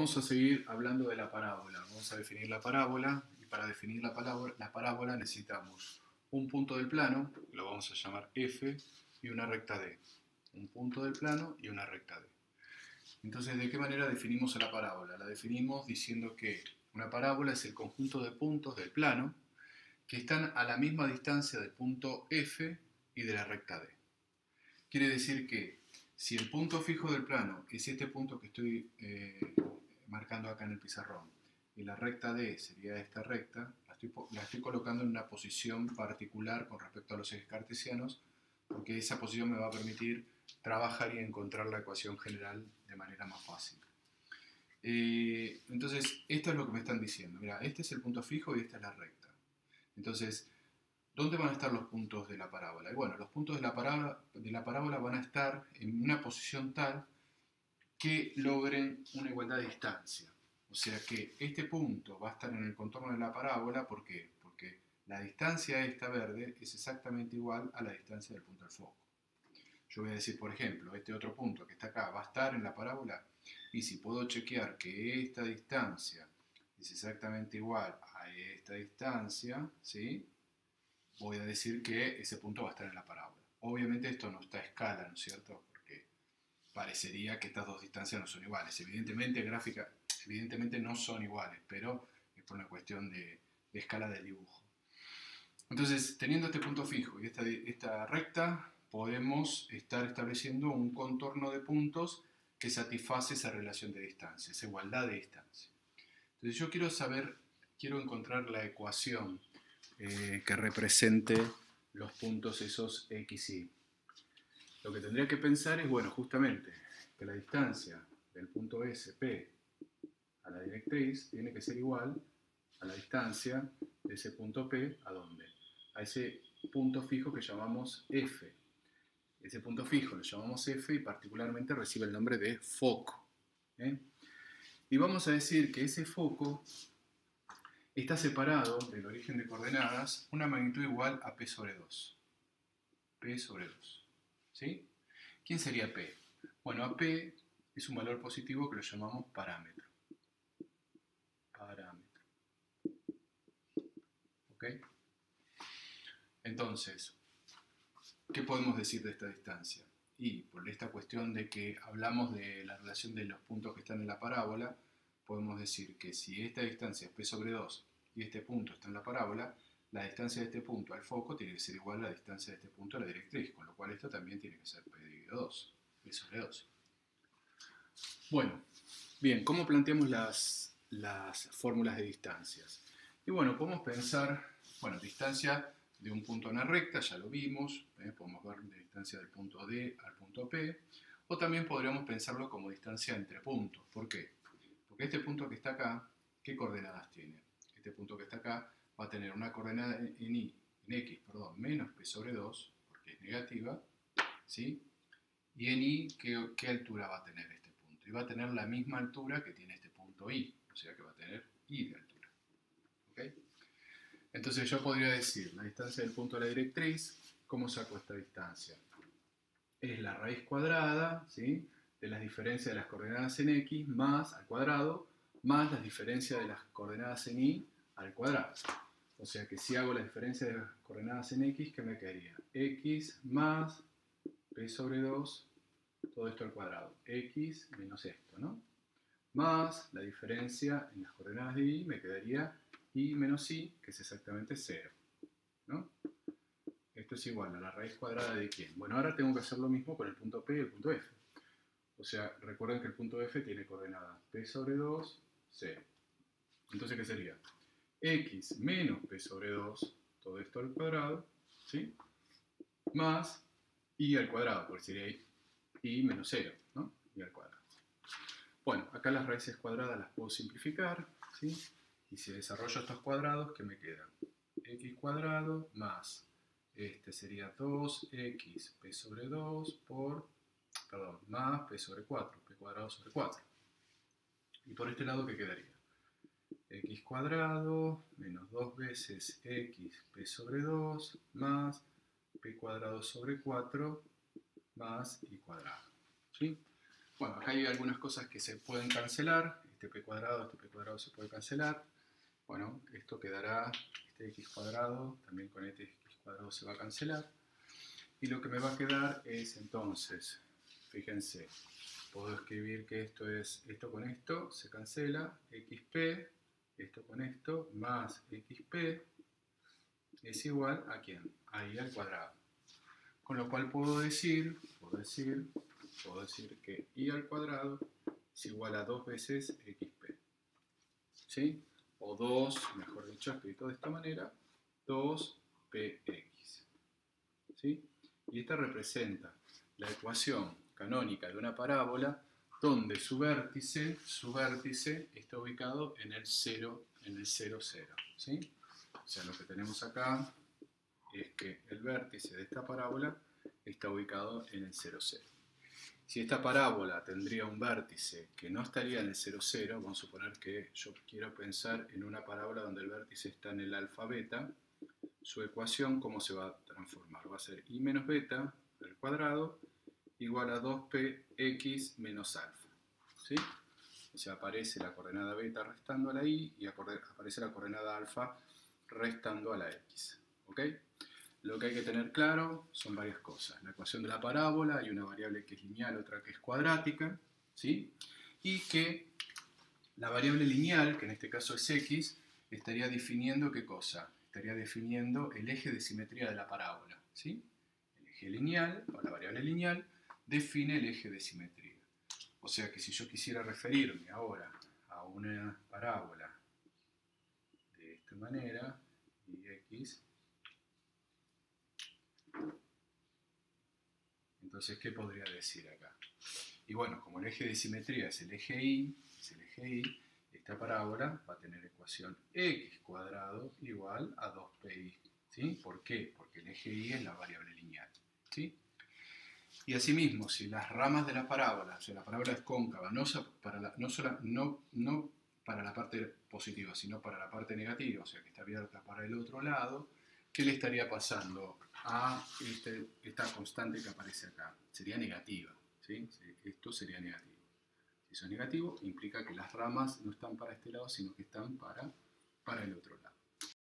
vamos a seguir hablando de la parábola. Vamos a definir la parábola y para definir la parábola necesitamos un punto del plano, lo vamos a llamar F, y una recta D. Un punto del plano y una recta D. Entonces, ¿de qué manera definimos la parábola? La definimos diciendo que una parábola es el conjunto de puntos del plano que están a la misma distancia del punto F y de la recta D. Quiere decir que si el punto fijo del plano es este punto que estoy marcando acá en el pizarrón, y la recta D sería esta recta, la estoy colocando en una posición particular con respecto a los ejes cartesianos, porque esa posición me va a permitir trabajar y encontrar la ecuación general de manera más fácil. Entonces, esto es lo que me están diciendo. Mira, este es el punto fijo y esta es la recta. Entonces, ¿dónde van a estar los puntos de la parábola? Y bueno, los puntos de la parábola van a estar en una posición tal que logren una igualdad de distancia. O sea que este punto va a estar en el contorno de la parábola, ¿por qué? Porque la distancia esta verde es exactamente igual a la distancia del punto del foco. Yo voy a decir, por ejemplo, este otro punto que está acá va a estar en la parábola, y si puedo chequear que esta distancia es exactamente igual a esta distancia, ¿sí? Voy a decir que ese punto va a estar en la parábola. Obviamente esto no está a escala, ¿no es cierto? Porque parecería que estas dos distancias no son iguales. Evidentemente no son iguales, pero es por una cuestión de escala del dibujo. Entonces, teniendo este punto fijo y esta recta, podemos estar estableciendo un contorno de puntos que satisface esa relación de distancia, esa igualdad de distancia. Entonces yo quiero encontrar la ecuación que represente los puntos esos X y Y. Lo que tendría que pensar es, bueno, justamente, que la distancia del punto S, P, a la directriz tiene que ser igual a la distancia de ese punto P, ¿a dónde? A ese punto fijo que llamamos F. Ese punto fijo lo llamamos F y particularmente recibe el nombre de foco. Y vamos a decir que ese foco está separado del origen de coordenadas una magnitud igual a P sobre 2. P sobre 2. ¿Sí? ¿Quién sería P? Bueno, a P es un valor positivo que lo llamamos parámetro. Parámetro. ¿Ok? Entonces, ¿qué podemos decir de esta distancia? Y por esta cuestión de que hablamos de la relación de los puntos que están en la parábola, podemos decir que si esta distancia es P sobre 2 y este punto está en la parábola, la distancia de este punto al foco tiene que ser igual a la distancia de este punto a la directriz, con lo cual esto también tiene que ser P dividido 2, P sobre 2. Bueno, bien, ¿cómo planteamos las fórmulas de distancias? Y bueno, podemos pensar, bueno, distancia de un punto a una recta, ya lo vimos, podemos ver la distancia del punto D al punto P, o también podríamos pensarlo como distancia entre puntos. ¿Por qué? Porque este punto que está acá, ¿qué coordenadas tiene? Este punto que está acá va a tener una coordenada en X, menos P sobre 2, porque es negativa, ¿sí? Y en Y, ¿qué altura va a tener este punto? Y va a tener la misma altura que tiene este punto Y, o sea que va a tener Y de altura. ¿Okay? Entonces yo podría decir, la distancia del punto a la directriz, ¿cómo saco esta distancia? Es la raíz cuadrada, ¿sí?, de las diferencias de las coordenadas en X más al cuadrado, más las diferencias de las coordenadas en Y al cuadrado. O sea que si hago la diferencia de las coordenadas en X, ¿qué me quedaría? X más P sobre 2, todo esto al cuadrado. X menos esto, ¿no? Más la diferencia en las coordenadas de Y, me quedaría Y menos Y, que es exactamente 0, ¿no? Esto es igual a la raíz cuadrada de ¿quién? Bueno, ahora tengo que hacer lo mismo con el punto P y el punto F. O sea, recuerden que el punto F tiene coordenadas P sobre 2, 0. Entonces, ¿qué sería? X menos P sobre 2, todo esto al cuadrado, ¿sí? Más Y al cuadrado, porque sería Y menos 0, ¿no? Y al cuadrado. Bueno, acá las raíces cuadradas las puedo simplificar, ¿sí? Y si desarrollo estos cuadrados, ¿qué me queda? X cuadrado más, este sería 2x P sobre 2 más P sobre 4, P cuadrado sobre 4. Y por este lado, ¿qué quedaría? X cuadrado menos 2 veces X P sobre 2 más P cuadrado sobre 4 más Y cuadrado. ¿Sí? Bueno, acá hay algunas cosas que se pueden cancelar. este p cuadrado se puede cancelar. Bueno, esto quedará, este x cuadrado, también con este x cuadrado se va a cancelar. Y lo que me va a quedar es entonces, fíjense, puedo escribir que esto es, esto con esto se cancela, xp, esto con esto, más xp, es igual a ¿quién? A y al cuadrado. Con lo cual puedo decir que y al cuadrado es igual a 2 veces xp. ¿Sí? O 2, mejor dicho, escrito de esta manera, 2px. ¿Sí? Y esta representa la ecuación canónica de una parábola donde su vértice está ubicado en el 0, 0. ¿Sí? O sea, lo que tenemos acá es que el vértice de esta parábola está ubicado en el 0, 0. Si esta parábola tendría un vértice que no estaría en el 0, 0, vamos a suponer que yo quiero pensar en una parábola donde el vértice está en el alfa beta, su ecuación, ¿cómo se va a transformar? Va a ser y menos beta al cuadrado igual a 2px menos alfa. ¿Sí? O sea, aparece la coordenada beta restando a la y aparece la coordenada alfa restando a la x. ¿Ok? Lo que hay que tener claro son varias cosas. La ecuación de la parábola, hay una variable que es lineal, otra que es cuadrática, ¿sí? Y que la variable lineal, que en este caso es x, estaría definiendo ¿qué cosa? Estaría definiendo el eje de simetría de la parábola, ¿sí? El eje lineal, o la variable lineal, define el eje de simetría. O sea que si yo quisiera referirme ahora a una parábola de esta manera, y x, entonces, ¿qué podría decir acá? Y bueno, como el eje de simetría es el eje y, esta parábola va a tener ecuación x cuadrado igual a 2pi. ¿Sí? ¿Por qué? Porque el eje y es la variable lineal. ¿Sí? Y asimismo, si las ramas de la parábola, o sea, la parábola es cóncava, no para la parte positiva, sino para la parte negativa, o sea, que está abierta para el otro lado, ¿qué le estaría pasando a esta constante que aparece acá? Sería negativa, ¿sí? Esto sería negativo. Si eso es negativo, implica que las ramas no están para este lado, sino que están para el otro lado.